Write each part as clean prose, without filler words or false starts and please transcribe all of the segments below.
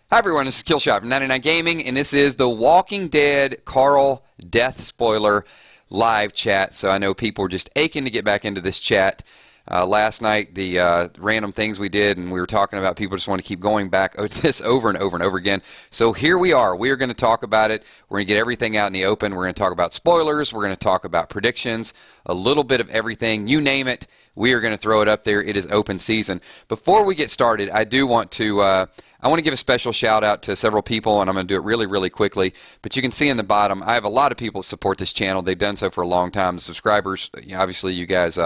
Hi everyone, this is Killshot from 99 Gaming, and this is the Walking Dead Carl death spoiler live chat. So I know people are just aching to get back into this chat. Last night, the random things we did, and we were talking about people just want to keep going back this over and over and over again. So here we are. We are going to talk about it. We're going to get everything out in the open. We're going to talk about spoilers. We're going to talk about predictions, a little bit of everything. You name it, we are going to throw it up there. It is open season. Before we get started, I do want to I want to give a special shout out to several people, and I'm going to do it really quickly. But you can see in the bottom, I have a lot of people that support this channel. They've done so for a long time. The subscribers, obviously you guys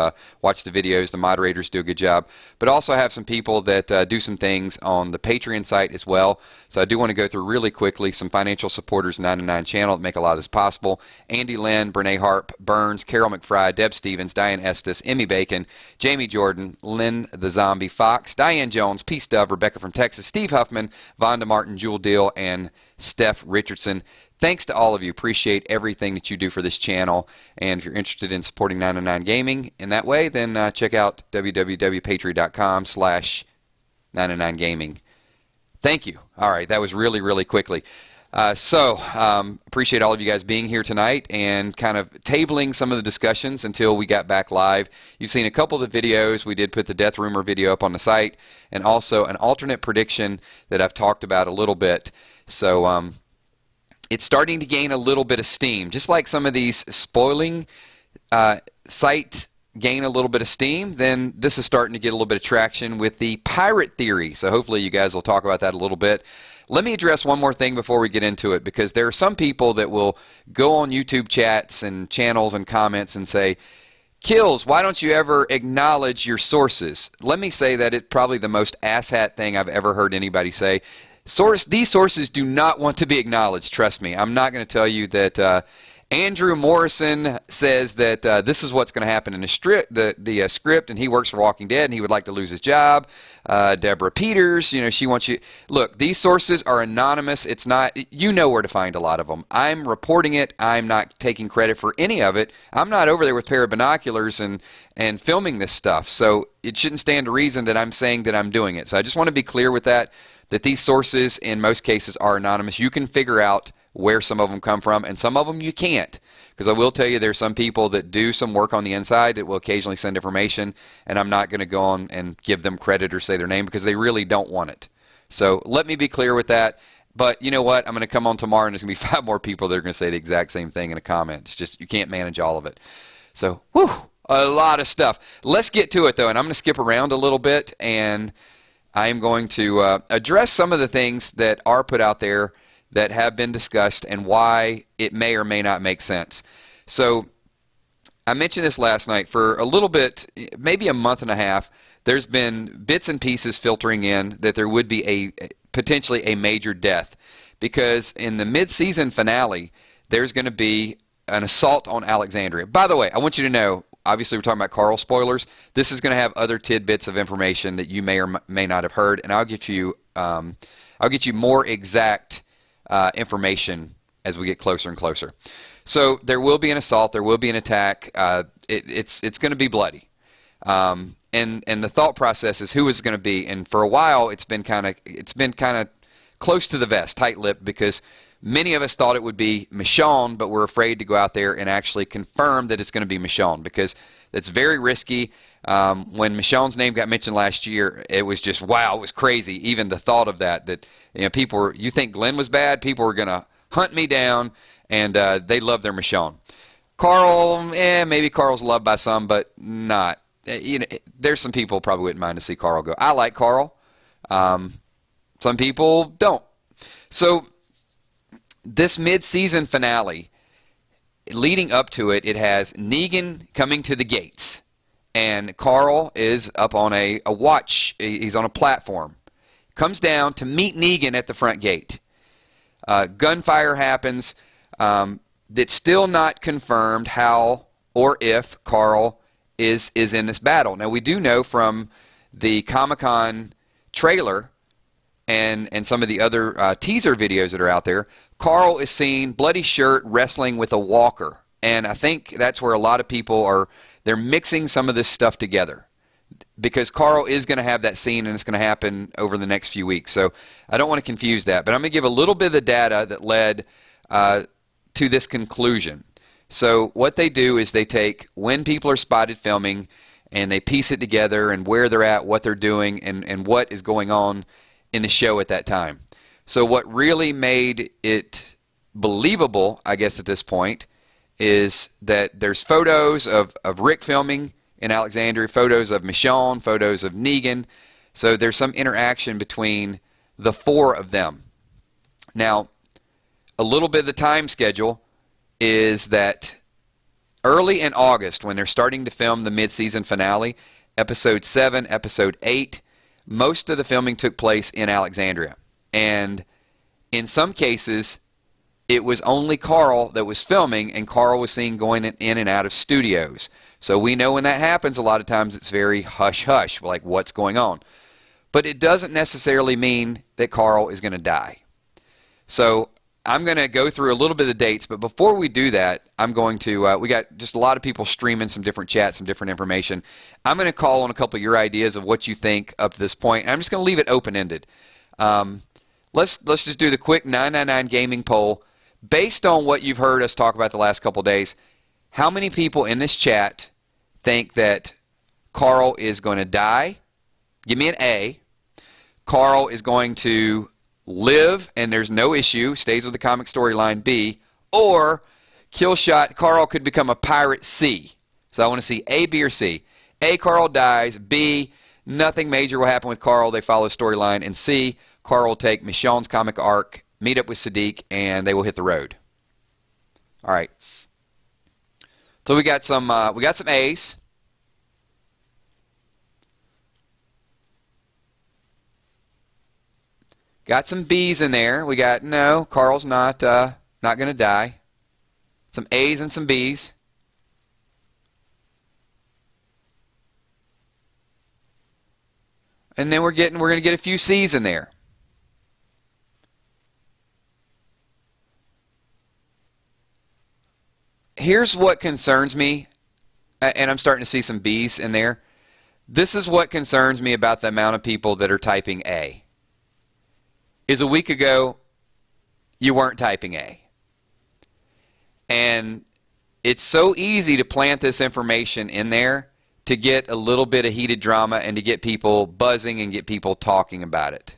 watch the videos. The moderators do a good job. But also I have some people that do some things on the Patreon site as well. So I do want to go through really quickly some financial supporters 99 channel that make a lot of this possible. Andy Lynn, Brene Harp, Burns, Carol McFry, Deb Stevens, Diane Estes, Emmy Bacon, Jamie Jordan, Lynn the Zombie Fox, Diane Jones, Peace Dove, Rebecca from Texas, Steve Huffman, Vonda Martin, Jewel Deal, and Steph Richardson. Thanks to all of you. Appreciate everything that you do for this channel. And if you're interested in supporting 99 Gaming in that way, then check out www.patreon.com/99gaming. Thank you. All right, that was really quickly. Appreciate all of you guys being here tonight and kind of tabling some of the discussions until we got back live. You've seen a couple of the videos. We did put the Death Rumor video up on the site, and also an alternate prediction that I've talked about a little bit. So it's starting to gain a little bit of steam. Just like some of these spoiling sites gain a little bit of steam, then this is starting to get a little bit of traction with the pirate theory. So hopefully you guys will talk about that a little bit. Let me address one more thing before we get into it, because there are some people that will go on YouTube chats and channels and comments and say, Kills, why don't you ever acknowledge your sources? Let me say that it's probably the most asshat thing I've ever heard anybody say. These sources do not want to be acknowledged, trust me. I'm not going to tell you that Andrew Morrison says that this is what's going to happen in the script, and he works for Walking Dead, and he would like to lose his job. Deborah Peters, she wants you. Look, these sources are anonymous. It's not, you know where to find a lot of them. I'm reporting it. I'm not taking credit for any of it. I'm not over there with a pair of binoculars and filming this stuff. So it shouldn't stand to reason that I'm saying that I'm doing it. So I just want to be clear with that these sources in most cases are anonymous. You can figure out where some of them come from, and some of them you can't. Because I will tell you, there's some people that do some work on the inside that will occasionally send information, and I'm not going to go on and give them credit or say their name because they really don't want it. So let me be clear with that. But you know what? I'm going to come on tomorrow, and there's going to be 5 more people that are going to say the exact same thing in a comment. It's just, you can't manage all of it. So, whew, a lot of stuff. Let's get to it, though, and I'm going to skip around a little bit, and I am going to address some of the things that are put out there that have been discussed and why it may or may not make sense. So I mentioned this last night. For a little bit, maybe a month and a half, there's been bits and pieces filtering in that there would be potentially a major death, because in the mid-season finale there's going to be an assault on Alexandria. By the way, I want you to know, obviously we're talking about Carl spoilers. This is going to have other tidbits of information that you may or may not have heard, and I'll get you more exact information as we get closer and closer. So there will be an assault, there will be an attack. It's going to be bloody, and the thought process is who is it going to be. And for a while, it's been kind of close to the vest, tight-lipped, because many of us thought it would be Michonne, but we're afraid to go out there and actually confirm that it's going to be Michonne, because it's very risky. When Michonne's name got mentioned last year, it was just, wow, it was crazy. Even the thought of that people were, you think Glenn was bad, people were going to hunt me down, and they love their Michonne. Carl, maybe Carl's loved by some, but not. There's some people probably wouldn't mind to see Carl go. I like Carl. Some people don't. So this mid-season finale, leading up to it, it has Negan coming to the gates. And Carl is up on a watch. He's on a platform. Comes down to meet Negan at the front gate. Gunfire happens. It's still not confirmed how or if Carl is in this battle. Now, we do know from the Comic-Con trailer and some of the other teaser videos that are out there, Carl is seen, bloody shirt, wrestling with a walker. And I think that's where a lot of people are, they're mixing some of this stuff together. because Carl is going to have that scene, and it's going to happen over the next few weeks. So I don't want to confuse that. But I'm going to give a little bit of the data that led to this conclusion. So what they do is they take when people are spotted filming, and they piece it together and where they're at, what they're doing, and what is going on in the show at that time. So what really made it believable, I guess at this point, is that there's photos of Rick filming in Alexandria, photos of Michonne, photos of Negan. So there's some interaction between the four of them. Now, a little bit of the time schedule is that early in August, when they're starting to film the mid-season finale, episode 7, episode 8, most of the filming took place in Alexandria. And in some cases, it was only Carl that was filming, and Carl was seen going in and out of studios. So we know when that happens, a lot of times it's very hush-hush, like what's going on. But it doesn't necessarily mean that Carl is going to die. So I'm going to go through a little bit of the dates, but before we do that, I'm going to, we got just a lot of people streaming some different chats, some different information. I'm going to call on a couple of your ideas of what you think up to this point, and I'm just going to leave it open-ended. Let's just do the quick 999 gaming poll. Based on what you've heard us talk about the last couple of days, how many people in this chat think that Carl is going to die? Give me an A. Carl is going to live and there's no issue, stays with the comic storyline, B. Or kill shot, Carl could become a pirate, C. So I want to see A, B, or C. A, Carl dies. B, nothing major will happen with Carl. They follow the storyline. And C, Carl will take Michonne's comic arc, meet up with Sadiq, and they will hit the road. All right. So we got some A's. Got some B's in there. We got no, Carl's not going to die. Some A's and some B's. And then we're going to get a few C's in there. Here's what concerns me, and I'm starting to see some B's in there. This is what concerns me about the amount of people that are typing A. Is a week ago, you weren't typing A. And it's so easy to plant this information in there to get a little bit of heated drama and to get people buzzing and get people talking about it.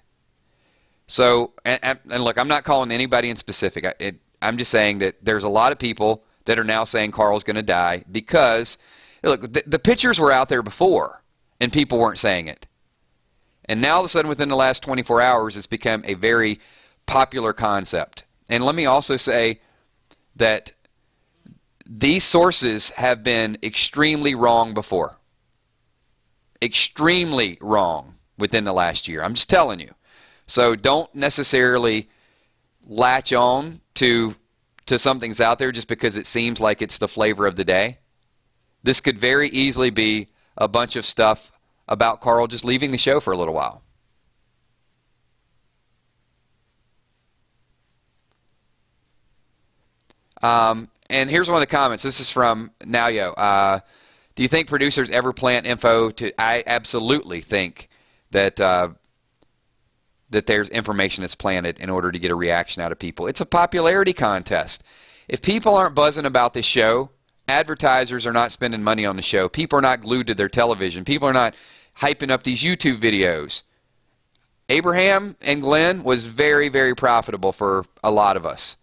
So, and look, I'm not calling anybody in specific. I'm just saying that there's a lot of people that are now saying Carl's going to die because, look, the pictures were out there before and people weren't saying it. And now all of a sudden within the last 24 hours it's become a very popular concept. And let me also say that these sources have been extremely wrong before. Extremely wrong within the last year. I'm just telling you. So don't necessarily latch on to something's out there just because it seems like it's the flavor of the day. This could very easily be a bunch of stuff about Carl just leaving the show for a little while. And here's one of the comments. This is from Nowyo. Do you think producers ever plant info to... I absolutely think that that there's information that's planted in order to get a reaction out of people. It's a popularity contest. If people aren't buzzing about this show, advertisers are not spending money on the show. People are not glued to their television. People are not hyping up these YouTube videos. Abraham and Glenn was very, very profitable for a lot of us.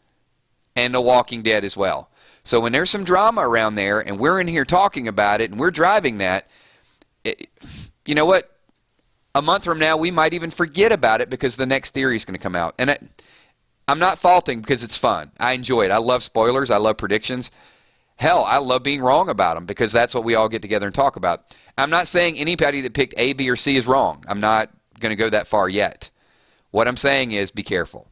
And The Walking Dead as well. So when there's some drama around there and we're in here talking about it and we're driving that, you know what? A month from now we might even forget about it because the next theory is going to come out. And I'm not faulting because it's fun. I enjoy it. I love spoilers. I love predictions. Hell, I love being wrong about them because that's what we all get together and talk about. I'm not saying anybody that picked A, B, or C is wrong. I'm not going to go that far yet. What I'm saying is be careful.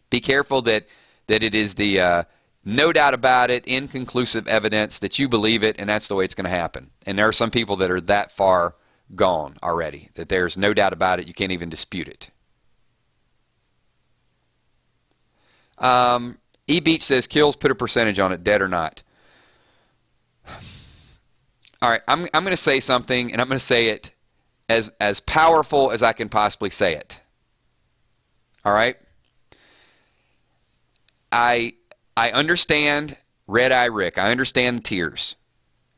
Be careful that it is the no doubt about it, inconclusive evidence that you believe it and that's the way it's going to happen. And there are some people that are that far gone already, that there's no doubt about it, you can't even dispute it. E. Beach says, kills, put a percentage on it, dead or not. All right, I'm going to say something, and I'm going to say it as powerful as I can possibly say it. All right? I understand Red Eye Rick. I understand the tears.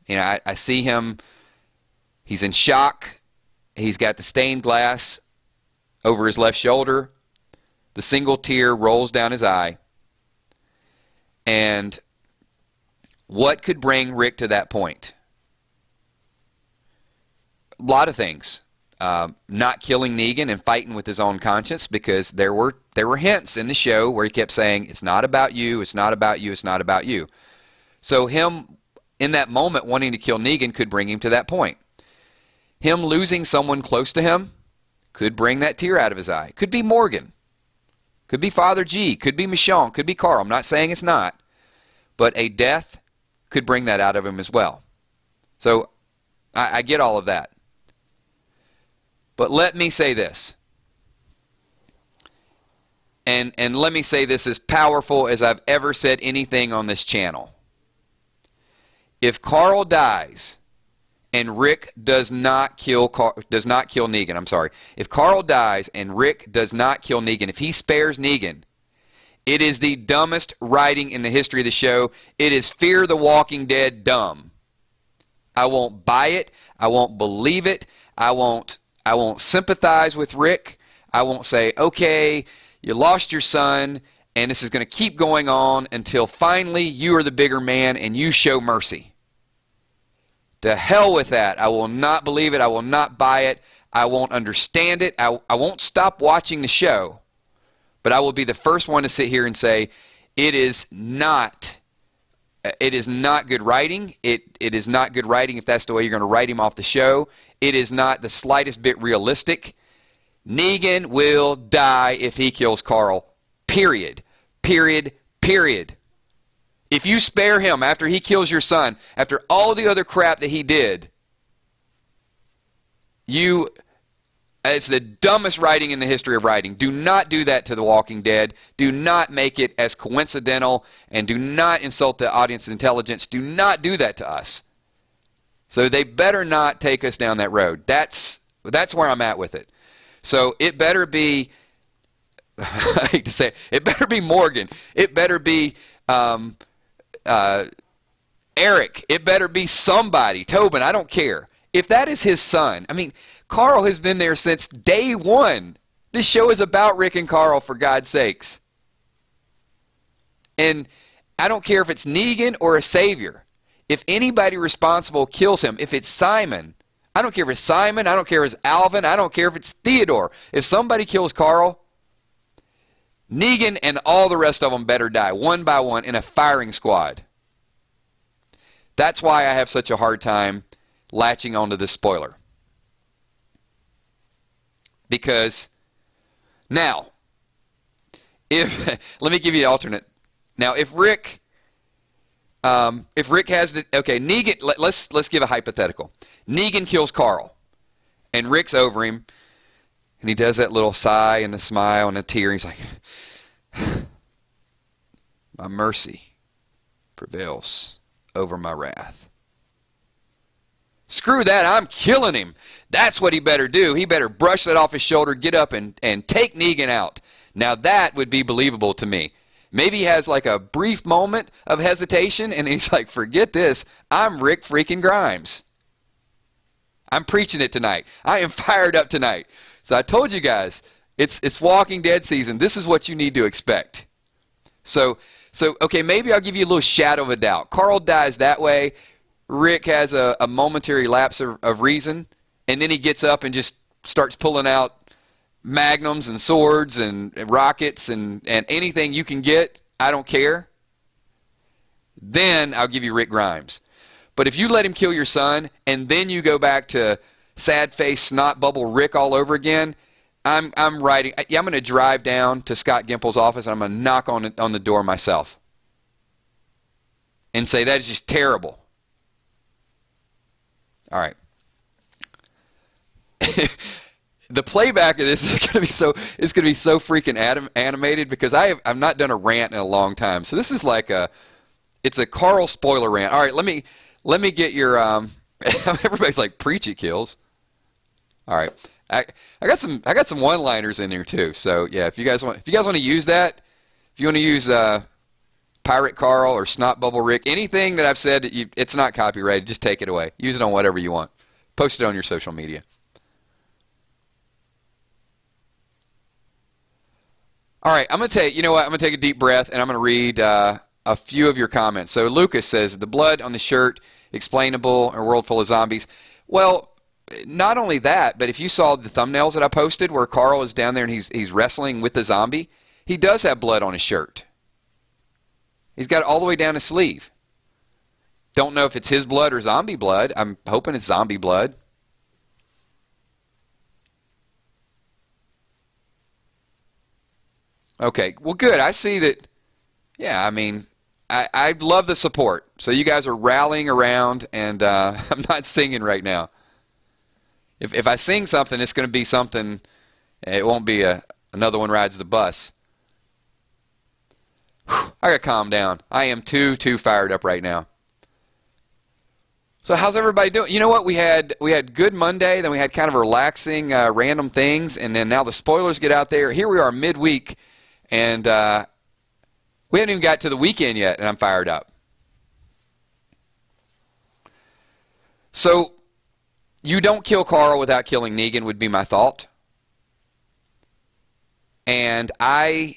You know, I see him. He's in shock. He's got the stained glass over his left shoulder. The single tear rolls down his eye. And what could bring Rick to that point? A lot of things. Not killing Negan and fighting with his own conscience, because there were hints in the show where he kept saying, it's not about you, it's not about you, it's not about you. So him, in that moment, wanting to kill Negan could bring him to that point. Him losing someone close to him could bring that tear out of his eye. Could be Morgan. Could be Father G. Could be Michonne. Could be Carl. I'm not saying it's not. But a death could bring that out of him as well. So I get all of that. But let me say this. And let me say this as powerful as I've ever said anything on this channel. If Carl dies and Rick does not kill Negan, I'm sorry. If Carl dies and Rick does not kill Negan, if he spares Negan, it is the dumbest writing in the history of the show. It is Fear the Walking Dead dumb. I won't buy it. I won't believe it. I won't sympathize with Rick. I won't say, okay, you lost your son, and this is going to keep going on until finally you are the bigger man and you show mercy. To hell with that. I will not believe it. I will not buy it. I won't understand it. I won't stop watching the show. But I will be the first one to sit here and say, it is not good writing. It is not good writing if that's the way you're going to write him off the show. It is not the slightest bit realistic. Negan will die if he kills Carl. Period. Period. Period. If you spare him after he kills your son, after all the other crap that he did, it's the dumbest writing in the history of writing. Do not do that to The Walking Dead. Do not make it as coincidental, and do not insult the audience's intelligence. Do not do that to us. So they better not take us down that road. That's where I'm at with it. So it better be, I hate to say it better be Morgan. It better be Eric. It better be somebody. Tobin, I don't care. If that is his son, I mean, Carl has been there since day one. This show is about Rick and Carl, for God's sakes. And I don't care if it's Negan or a savior. If anybody responsible kills him, if it's Simon, I don't care if it's Simon, I don't care if it's Alvin, I don't care if it's Theodore. If somebody kills Carl, Negan and all the rest of them better die, one by one, in a firing squad. That's why I have such a hard time latching onto this spoiler. Because now, let me give you the alternate. Now, if Rick has the, okay, Negan, let's give a hypothetical. Negan kills Carl, and Rick's over him, and he does that little sigh and a smile and a tear. And he's like, my mercy prevails over my wrath. Screw that, I'm killing him. That's what he better do. He better brush that off his shoulder, get up and take Negan out. Now that would be believable to me. Maybe he has like a brief moment of hesitation and he's like, forget this, I'm Rick freaking Grimes. I'm preaching it tonight. I am fired up tonight. So I told you guys, it's Walking Dead season. This is what you need to expect. So okay, maybe I'll give you a little shadow of a doubt. Carl dies that way. Rick has a momentary lapse of reason, and then he gets up and just starts pulling out magnums and swords and rockets and anything you can get. I don't care. Then I'll give you Rick Grimes. But if you let him kill your son and then you go back to sad face snot bubble Rick all over again, I'm going to drive down to Scott Gimple's office and I'm going to knock on the door myself and say that is just terrible. All right. The playback of this is going to be so freaking animated because I've not done a rant in a long time. So this is like it's a Carl spoiler rant. All right, let me get your Everybody's like, preach it kills. All right. I got some one-liners in there too. So yeah, if you guys want to use that, if you want to use Pirate Carl or Snot Bubble Rick, anything that I've said it's not copyrighted, just take it away. Use it on whatever you want. Post it on your social media. All right, I'm going to take, you know what, I'm going to take a deep breath and I'm going to read a few of your comments. So Lucas says, the blood on the shirt, explainable, a world full of zombies. Well, not only that, but if you saw the thumbnails that I posted where Carl is down there and he's wrestling with the zombie, he does have blood on his shirt. He's got it all the way down his sleeve. Don't know if it's his blood or zombie blood. I'm hoping it's zombie blood. Okay, well good. I see that, yeah, I mean, I love the support. So you guys are rallying around, and I'm not singing right now. If I sing something, it's going to be something, it won't be another one rides the bus. Whew, I got to calm down. I am too fired up right now. So how's everybody doing? You know what? We had Good Monday, then we had kind of relaxing random things, and then now the spoilers get out there. Here we are midweek, and we haven't even got to the weekend yet, and I'm fired up. So you don't kill Carl without killing Negan would be my thought. And I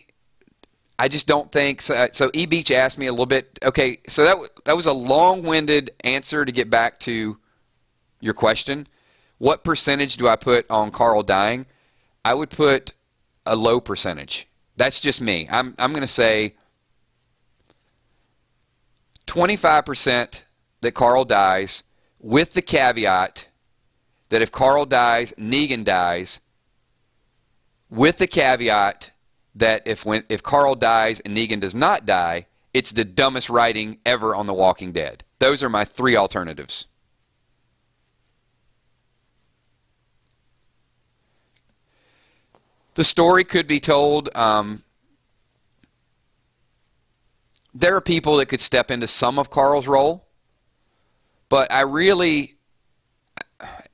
just don't think so. So E Beach asked me a little bit. Okay, so that was a long-winded answer to get back to your question. What percentage do I put on Carl dying? I would put a low percentage. That's just me. I'm going to say 25% that Carl dies, with the caveat that if Carl dies, Negan dies, with the caveat that if Carl dies and Negan does not die, it's the dumbest writing ever on The Walking Dead. Those are my three alternatives. The story could be told. There are people that could step into some of Carl's role, but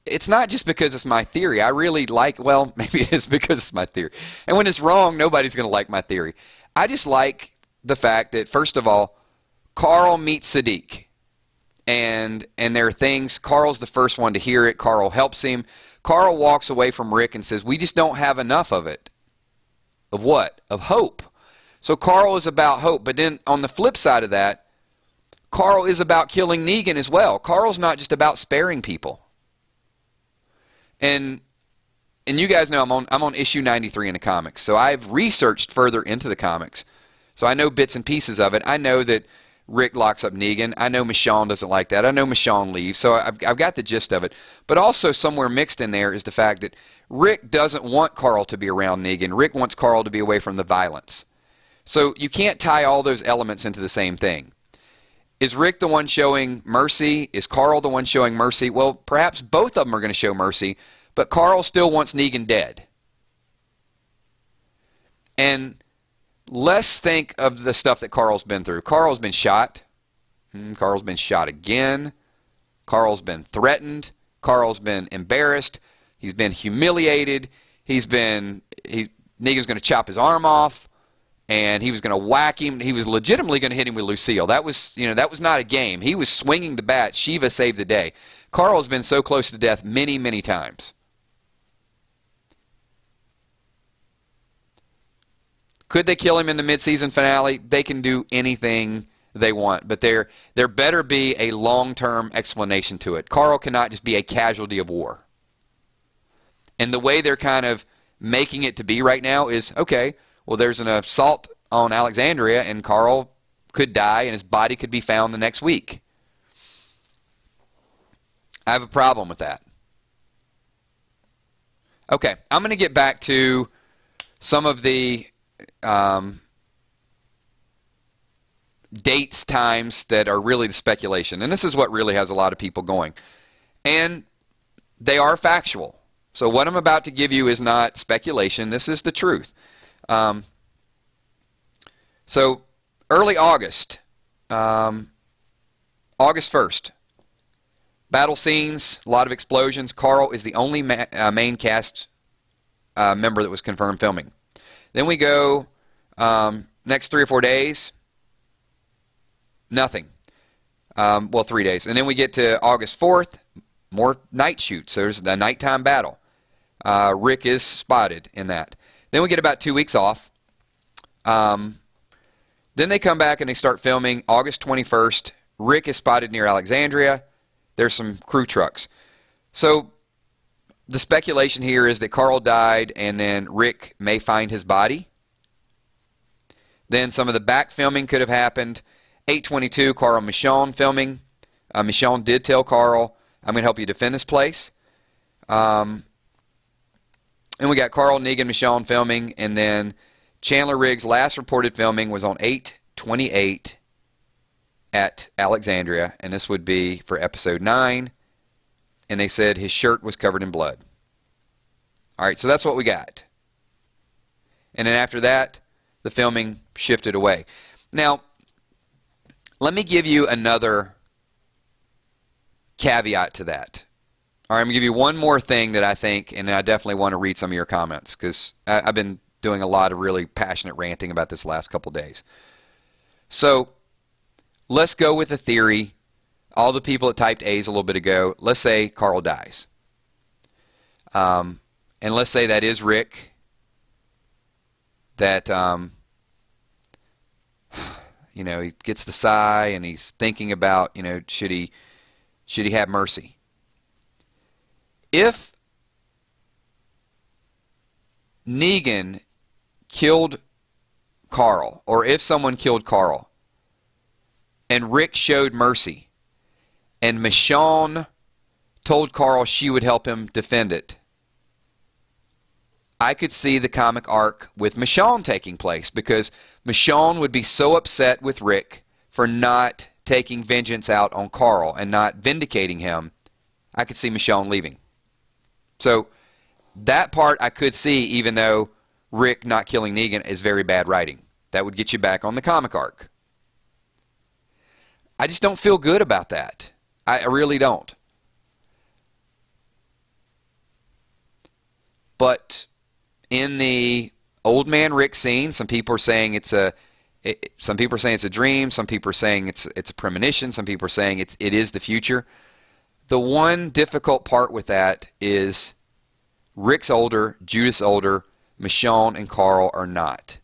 it's not just because it's my theory. I really like, well, maybe it is because it's my theory. And when it's wrong, nobody's going to like my theory. I just like the fact that, first of all, Carl meets Sadiq. And there are things, Carl's the first one to hear it. Carl helps him. Carl walks away from Rick and says, we just don't have enough of it. Of what? Of hope. So Carl is about hope. But then on the flip side of that, Carl is about killing Negan as well. Carl's not just about sparing people. And you guys know I'm on issue 93 in the comics. So I've researched further into the comics. So I know bits and pieces of it. I know that Rick locks up Negan. I know Michonne doesn't like that. I know Michonne leaves. So I've got the gist of it. But also somewhere mixed in there is the fact that Rick doesn't want Carl to be around Negan. Rick wants Carl to be away from the violence. So you can't tie all those elements into the same thing. Is Rick the one showing mercy? Is Carl the one showing mercy? Well, perhaps both of them are going to show mercy, but Carl still wants Negan dead. And let's think of the stuff that Carl's been through. Carl's been shot. Carl's been shot again. Carl's been threatened. Carl's been embarrassed. He's been humiliated. Negan's going to chop his arm off, and he was going to whack him. He was legitimately going to hit him with Lucille. That was not a game. He was swinging the bat. Shiva saved the day. Carl's been so close to death many, many times. Could they kill him in the mid-season finale? They can do anything they want, but there better be a long-term explanation to it. Carl cannot just be a casualty of war. And the way they're kind of making it to be right now is, okay, well, there's an assault on Alexandria, and Carl could die, and his body could be found the next week. I have a problem with that. Okay, I'm going to get back to some of the dates, times that are really the speculation. And this is what really has a lot of people going. And they are factual. So what I'm about to give you is not speculation. This is the truth. So early August, August 1st, Battle scenes, a lot of explosions. Carl is the only main cast member that was confirmed filming. Then we go next 3 or 4 days, nothing. Well, 3 days. And then we get to August 4th, more night shoots. So there's a nighttime battle. Rick is spotted in that. Then we get about 2 weeks off. Then they come back and they start filming August 21st. Rick is spotted near Alexandria. There's some crew trucks. So the speculation here is that Carl died and then Rick may find his body. Then some of the back filming could have happened. 8/22, Carl and Michonne filming. Michonne did tell Carl, I'm going to help you defend this place. And we got Carl, Negan, Michonne filming. And then Chandler Riggs' last reported filming was on 8/28 at Alexandria. And this would be for episode 9. And they said his shirt was covered in blood. All right, so that's what we got. And then after that, the filming shifted away. Now, let me give you another caveat to that. All right, I'm going to give you one more thing that I think, and I definitely want to read some of your comments because I've been doing a lot of really passionate ranting about this last couple days. So, let's go with the theory. All the people that typed A's a little bit ago, let's say Carl dies. And let's say that is Rick. That, you know, he gets the sigh and he's thinking about, you know, should he have mercy? If Negan killed Carl, or if someone killed Carl, and Rick showed mercy, and Michonne told Carl she would help him defend it, I could see the comic arc with Michonne taking place because Michonne would be so upset with Rick for not taking vengeance out on Carl and not vindicating him. I could see Michonne leaving. So that part I could see, even though Rick not killing Negan is very bad writing. That would get you back on the comic arc. I just don't feel good about that. I really don't. But in the old man Rick scene, some people are saying it's a dream. Some people are saying it's a premonition. Some people are saying it is the future. The one difficult part with that is Rick's older, Judith's older, Michonne and Carl are not.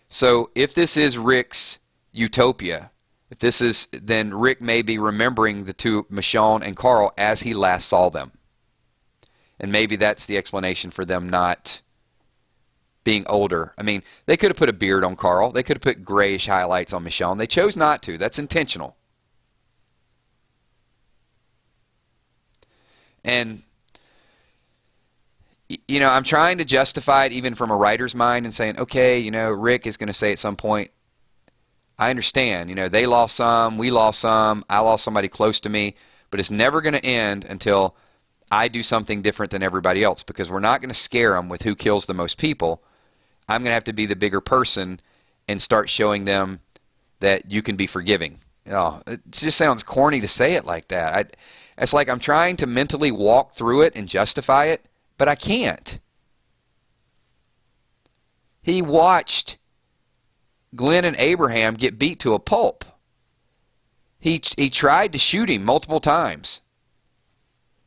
So if this is Rick's utopia, if this is, then Rick may be remembering the two, Michonne and Carl, as he last saw them. And maybe that's the explanation for them not being older. I mean, they could have put a beard on Carl. They could have put grayish highlights on Michonne. They chose not to. That's intentional. And, you know, I'm trying to justify it even from a writer's mind and saying, okay, you know, Rick is going to say at some point, I understand, you know, they lost some, we lost some, I lost somebody close to me, but it's never going to end until I do something different than everybody else, because we're not going to scare them with who kills the most people. I'm going to have to be the bigger person and start showing them that you can be forgiving. Oh, it just sounds corny to say it like that. It's like I'm trying to mentally walk through it and justify it, but I can't. He watched Glenn and Abraham get beat to a pulp. He tried to shoot him multiple times.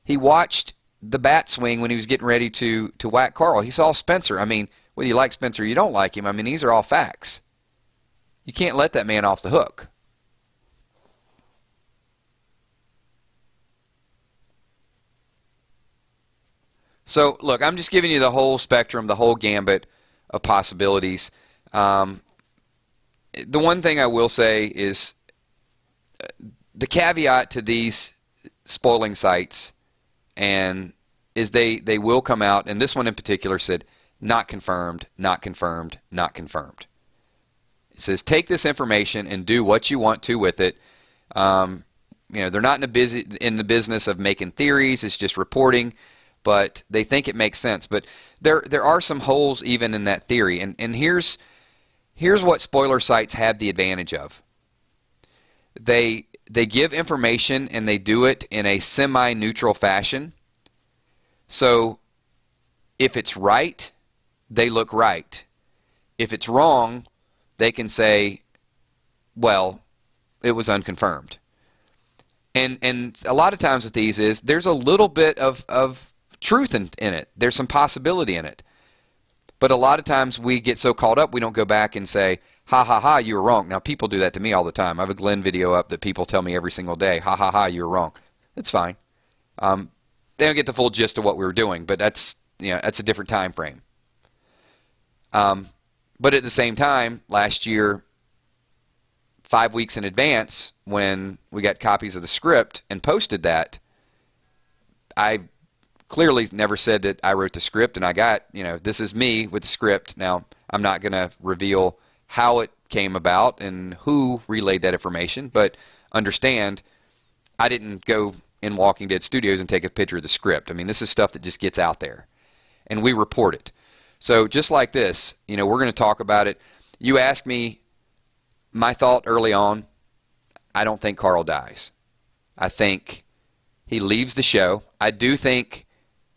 He watched the bat swing when he was getting ready to whack Carl. He saw Spencer. I mean, whether you like Spencer or you don't like him, I mean, these are all facts. You can't let that man off the hook. So, look, I'm just giving you the whole spectrum, the whole gambit of possibilities. The one thing I will say is the caveat to these spoiling sites and is they will come out, and this one in particular said, not confirmed, not confirmed, not confirmed. It says, take this information and do what you want to with it. You know, they're not in the business of making theories. It's just reporting, but they think it makes sense. But there are some holes even in that theory, and here's what spoiler sites have the advantage of. They they give information and they do it in a semi-neutral fashion. So if it's right, they look right. If it's wrong, they can say, well, it was unconfirmed. And a lot of times with these is there's a little bit of truth in it. There's some possibility in it. But a lot of times we get so caught up we don't go back and say, ha ha ha, you were wrong. Now people do that to me all the time. I have a Glenn video up that people tell me every single day, ha ha ha, you were wrong. It's fine. They don't get the full gist of what we were doing, but that's, you know, that's a different time frame. But at the same time, last year, 5 weeks in advance, when we got copies of the script and posted that, I clearly never said that I wrote the script and I got, you know, this is me with the script. Now, I'm not going to reveal how it came about and who relayed that information, but understand I didn't go in Walking Dead Studios and take a picture of the script. I mean, this is stuff that just gets out there, and we report it. So just like this, you know, we're going to talk about it. You asked me my thought early on. I don't think Carl dies. I think he leaves the show. I do think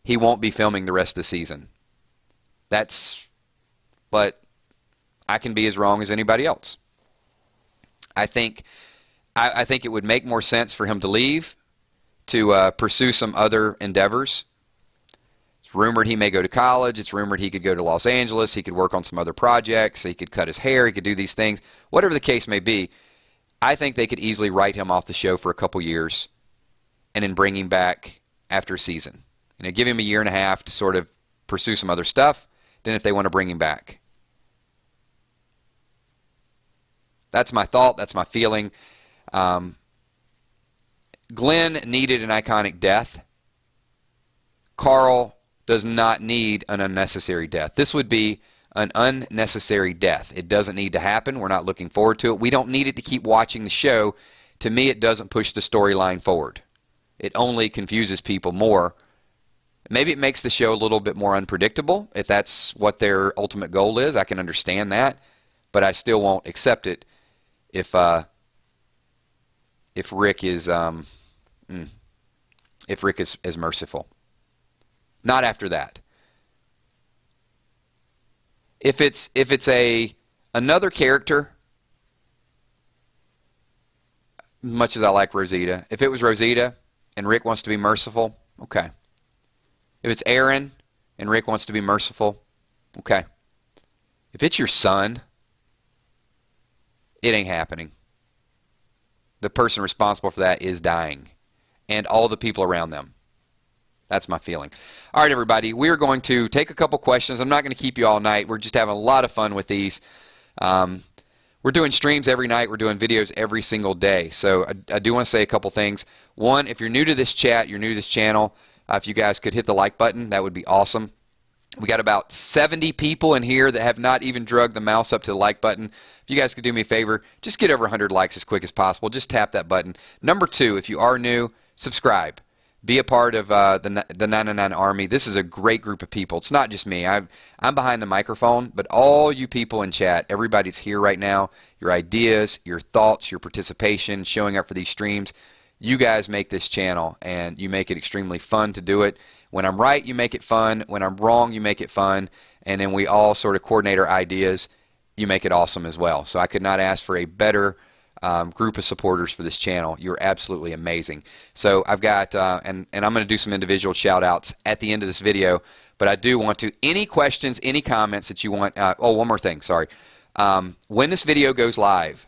he won't be filming the rest of the season. But I can be as wrong as anybody else. I think it would make more sense for him to leave, to pursue some other endeavors. It's rumored he may go to college. It's rumored he could go to Los Angeles. He could work on some other projects. He could cut his hair. He could do these things. Whatever the case may be, I think they could easily write him off the show for a couple years and then bring him back after a season. You know, give him a year and a half to sort of pursue some other stuff. Then if they want to bring him back. That's my thought. That's my feeling. Glenn needed an iconic death. Carl does not need an unnecessary death. This would be an unnecessary death. It doesn't need to happen. We're not looking forward to it. We don't need it to keep watching the show. To me, it doesn't push the storyline forward. It only confuses people more. Maybe it makes the show a little bit more unpredictable. If that's what their ultimate goal is, I can understand that. But I still won't accept it if Rick is is merciful. Not after that. If it's another character, much as I like Rosita, if it was Rosita and Rick wants to be merciful, okay. If it's Aaron and Rick wants to be merciful, okay. If it's your son, it ain't happening. The person responsible for that is dying, and all the people around them. That's my feeling. All right, everybody, we're going to take a couple questions. I'm not going to keep you all night. We're just having a lot of fun with these. We're doing streams every night. We're doing videos every single day. So I do want to say a couple things. One, if you're new to this chat, you're new to this channel, if you guys could hit the like button, that would be awesome. We got about 70 people in here that have not even dragged the mouse up to the like button. If you guys could do me a favor, just get over 100 likes as quick as possible. Just tap that button. Number two, if you are new, subscribe. Be a part of the 99 Army. This is a great group of people. It's not just me. I'm behind the microphone, but all you people in chat, everybody's here right now. Your ideas, your thoughts, your participation, showing up for these streams. You guys make this channel, and you make it extremely fun to do it. When I'm right, you make it fun. When I'm wrong, you make it fun. And then we all sort of coordinate our ideas. You make it awesome as well. So I could not ask for a better group of supporters for this channel. You're absolutely amazing. So I've got, and I'm going to do some individual shout outs at the end of this video, but I do want to, any questions, any comments that you want, oh, one more thing, sorry. When this video goes live,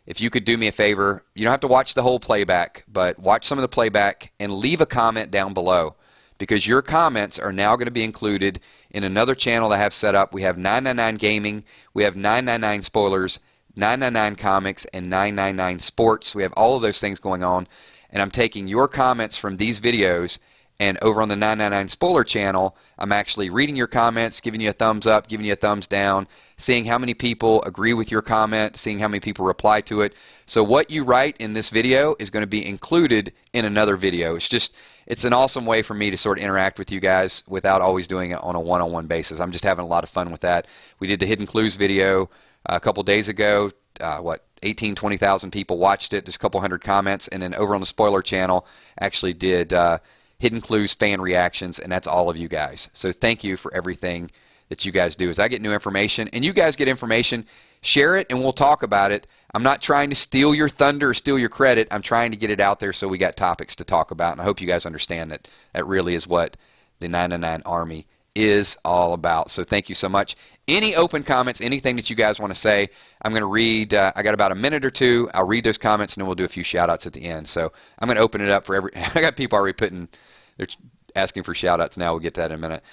if you could do me a favor, you don't have to watch the whole playback, but watch some of the playback and leave a comment down below, because your comments are now going to be included in another channel that I have set up. We have 999 Gaming, we have 999 Spoilers, 999 Comics, and 999 Sports. We have all of those things going on, and I'm taking your comments from these videos, and over on the 999 Spoiler channel, I'm actually reading your comments, giving you a thumbs up, giving you a thumbs down, seeing how many people agree with your comment, seeing how many people reply to it. So what you write in this video is going to be included in another video. It's an awesome way for me to sort of interact with you guys without always doing it on a one-on-one basis. I'm just having a lot of fun with that. We did the Hidden Clues video a couple days ago, 18, 20,000 people watched it. There's a couple hundred comments. And then over on the spoiler channel, actually did Hidden Clues fan reactions, and that's all of you guys. So thank you for everything that you guys do. As I get new information, and you guys get information, share it, and we'll talk about it. I'm not trying to steal your thunder or steal your credit. I'm trying to get it out there so we got topics to talk about, and I hope you guys understand that that really is what the 999 Army is all about. So thank you so much. Any open comments, anything that you guys want to say, I'm going to read. I got about a minute or two. I'll read those comments, and then we'll do a few shout-outs at the end. So I'm going to open it up for every. I got people already they're asking for shout-outs now. We'll get to that in a minute.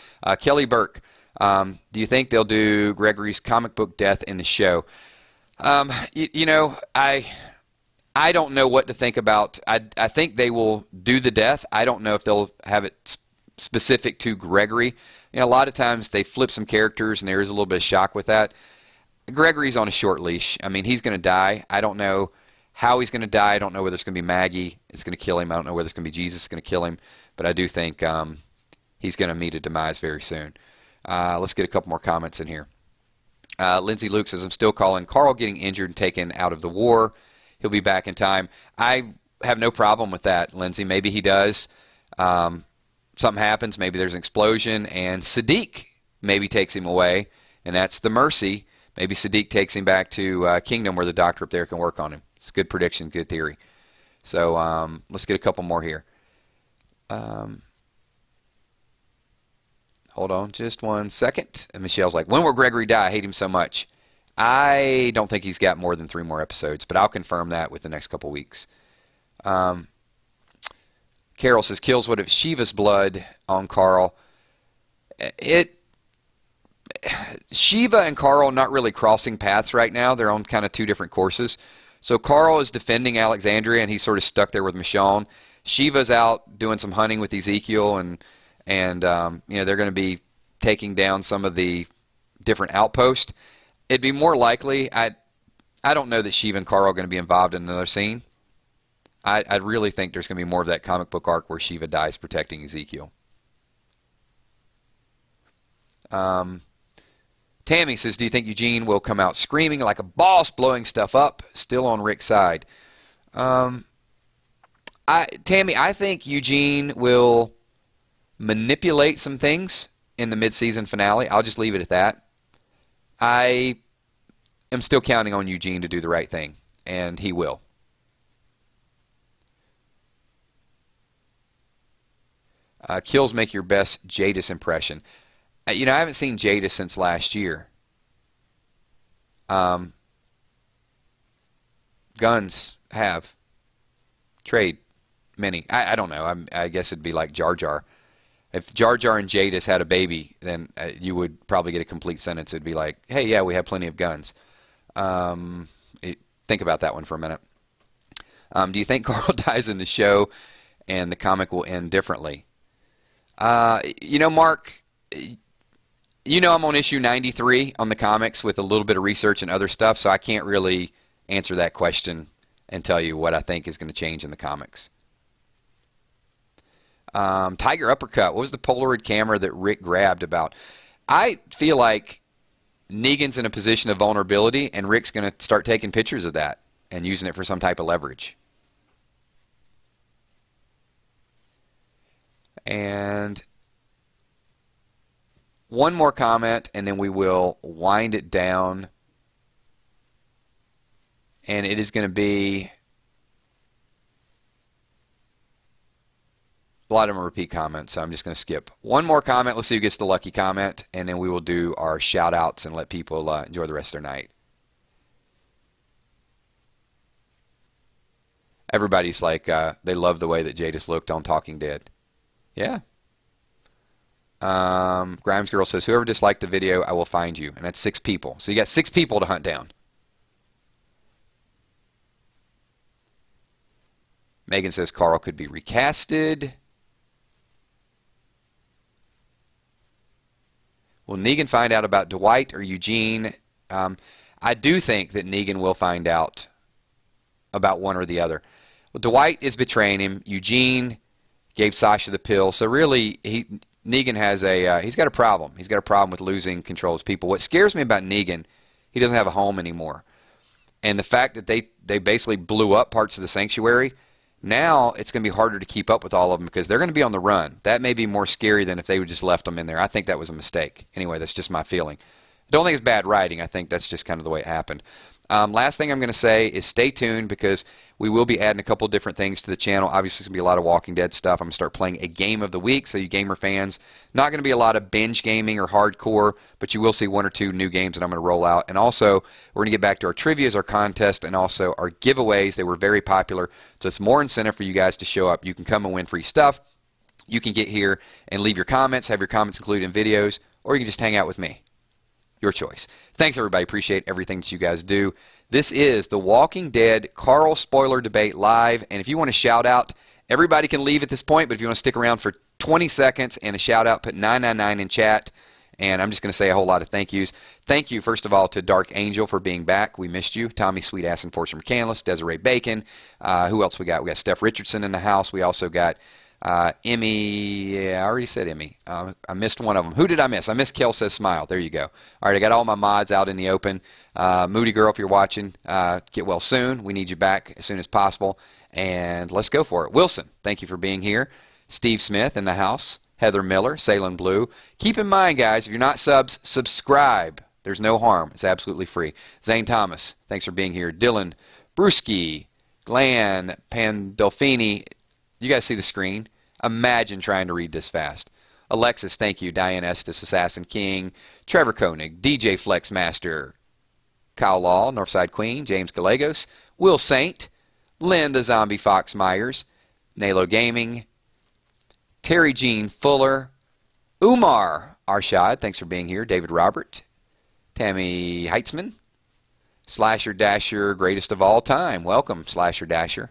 Kelly Burke, do you think they'll do Gregory's comic book death in the show? You know, I don't know what to think about. I think they will do the death. I don't know if they'll have it specific to Gregory. You know, a lot of times they flip some characters, and there is a little bit of shock with that. Gregory's on a short leash. I mean, he's going to die. I don't know how he's going to die. I don't know whether it's going to be Maggie. It's going to kill him. I don't know whether it's going to be Jesus. It's going to kill him. But I do think he's going to meet a demise very soon. Let's get a couple more comments in here. Lindsay Luke says, I'm still calling Carl getting injured and taken out of the war. He'll be back in time. I have no problem with that, Lindsay. Maybe he does. Something happens, maybe there's an explosion, and Sadiq maybe takes him away, and that's the mercy. Maybe Sadiq takes him back to Kingdom where the doctor up there can work on him. It's a good prediction, good theory. So let's get a couple more here. Hold on just one second. And Michelle's like, when will Gregory die? I hate him so much. I don't think he's got more than 3 more episodes, but I'll confirm that with the next couple weeks. Carol says, kills what if Shiva's blood on Carl. Shiva and Carl not really crossing paths right now. They're on kind of 2 different courses. So Carl is defending Alexandria, and he's sort of stuck there with Michonne. Shiva's out doing some hunting with Ezekiel, and you know, they're going to be taking down some of the different outposts. It'd be more likely, I don't know that Shiva and Carl are going to be involved in another scene. I really think there's going to be more of that comic book arc where Shiva dies protecting Ezekiel. Tammy says, do you think Eugene will come out screaming like a boss, blowing stuff up, still on Rick's side? Tammy, I think Eugene will manipulate some things in the mid-season finale. I'll just leave it at that. I am still counting on Eugene to do the right thing, and he will. Kills make your best Jadis impression. You know, I haven't seen Jadis since last year. Guns have. Trade. Many. I don't know. I guess it'd be like Jar Jar. If Jar Jar and Jadis had a baby, then you would probably get a complete sentence. It'd be like, hey, yeah, we have plenty of guns. Think about that one for a minute. Do you think Carl dies in the show and the comic will end differently? You know, Mark, you know I'm on issue 93 on the comics with a little bit of research and other stuff, so I can't really answer that question and tell you what I think is going to change in the comics. Tiger Uppercut. What was the Polaroid camera that Rick grabbed about? I feel like Negan's in a position of vulnerability, and Rick's going to start taking pictures of that and using it for some type of leverage. And one more comment, and then we will wind it down. And it is going to be a lot of them are repeat comments, so I'm just going to skip. One more comment. Let's see who gets the lucky comment, and then we will do our shout-outs and let people enjoy the rest of their night. Everybody's like, they love the way that Jadis looked on Talking Dead. Yeah. Grimes Girl says, whoever disliked the video, I will find you. And that's 6 people. So you got 6 people to hunt down. Megan says Carl could be recasted. Will Negan find out about Dwight or Eugene? I do think that Negan will find out about one or the other. Well, Dwight is betraying him. Eugene gave Sasha the pill. So really, Negan has he's got a problem. He's got a problem with losing control of his people. What scares me about Negan, he doesn't have a home anymore. And the fact that they basically blew up parts of the sanctuary, now it's going to be harder to keep up with all of them because they're going to be on the run. That may be more scary than if they would just left them in there. I think that was a mistake. Anyway, that's just my feeling. I don't think it's bad writing. I think that's just kind of the way it happened. Last thing I'm going to say is stay tuned because we will be adding a couple different things to the channel. Obviously, it's going to be a lot of Walking Dead stuff. I'm going to start playing a game of the week, so you gamer fans, not going to be a lot of binge gaming or hardcore, but you will see 1 or 2 new games that I'm going to roll out. And also, we're going to get back to our trivias, our contest, and also our giveaways. They were very popular, so it's more incentive for you guys to show up. You can come and win free stuff. You can get here and leave your comments, have your comments included in videos, or you can just hang out with me. Your choice. Thanks, everybody. Appreciate everything that you guys do. This is the Walking Dead Carl spoiler debate live, and if you want to shout out, everybody can leave at this point, but if you want to stick around for 20 seconds and a shout out, put 999 in chat, and I'm just going to say a whole lot of thank yous. Thank you, first of all, to Dark Angel for being back. We missed you. Tommy Sweetass and Fortune McCandless, Desiree Bacon. Who else we got? We got Steph Richardson in the house. We also got Emmy, yeah, I already said Emmy. I missed one of them. Who did I miss? I missed Kel Says Smile. There you go. All right, I got all my mods out in the open. Moody Girl, if you're watching, get well soon. We need you back as soon as possible. And let's go for it. Wilson, thank you for being here. Steve Smith in the house. Heather Miller, Salem Blue. Keep in mind, guys, if you're not subs, subscribe. There's no harm. It's absolutely free. Zane Thomas, thanks for being here. Dylan Brewski, Glenn Pandolfini. You guys see the screen? Imagine trying to read this fast. Alexis, thank you. Diane Estes, Assassin King. Trevor Koenig, DJ Flexmaster. Kyle Law, Northside Queen. James Gallegos. Will Saint. Lynn the Zombie Fox Myers. Nalo Gaming. Terry Jean Fuller. Umar Arshad, thanks for being here. David Robert. Tammy Heitzman. Slasher Dasher, greatest of all time. Welcome, Slasher Dasher.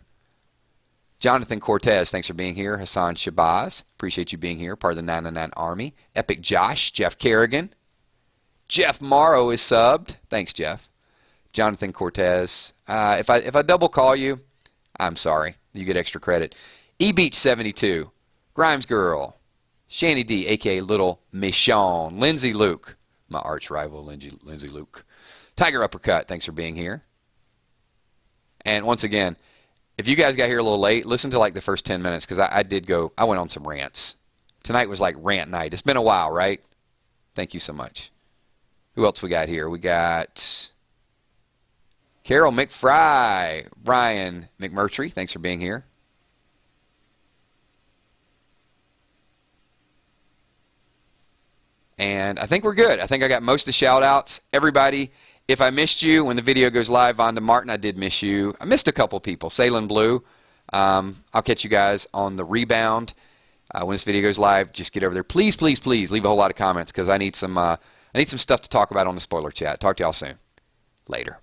Jonathan Cortez, thanks for being here. Hassan Shabazz, appreciate you being here. Part of the 999 Army. Epic Josh, Jeff Kerrigan. Jeff Morrow is subbed. Thanks, Jeff. Jonathan Cortez. If I double call you, I'm sorry. You get extra credit. eBeach72. Grimes Girl. Shanny D, a.k.a. Little Michonne. Lindsay Luke. My arch rival, Lindsay Luke. Tiger Uppercut, thanks for being here. And once again, if you guys got here a little late, listen to like the first 10 minutes because I went on some rants. Tonight was like rant night. It's been a while, right? Thank you so much. Who else we got here? We got Carol McFry, Ryan McMurtry. Thanks for being here. And I think we're good. I think I got most of the shout-outs. Everybody, if I missed you when the video goes live, Vonda Martin, I did miss you. I missed a couple people. Salem Blue. I'll catch you guys on the rebound. When this video goes live, just get over there. Please, please, please leave a whole lot of comments because I need some stuff to talk about on the spoiler chat. Talk to y'all soon. Later.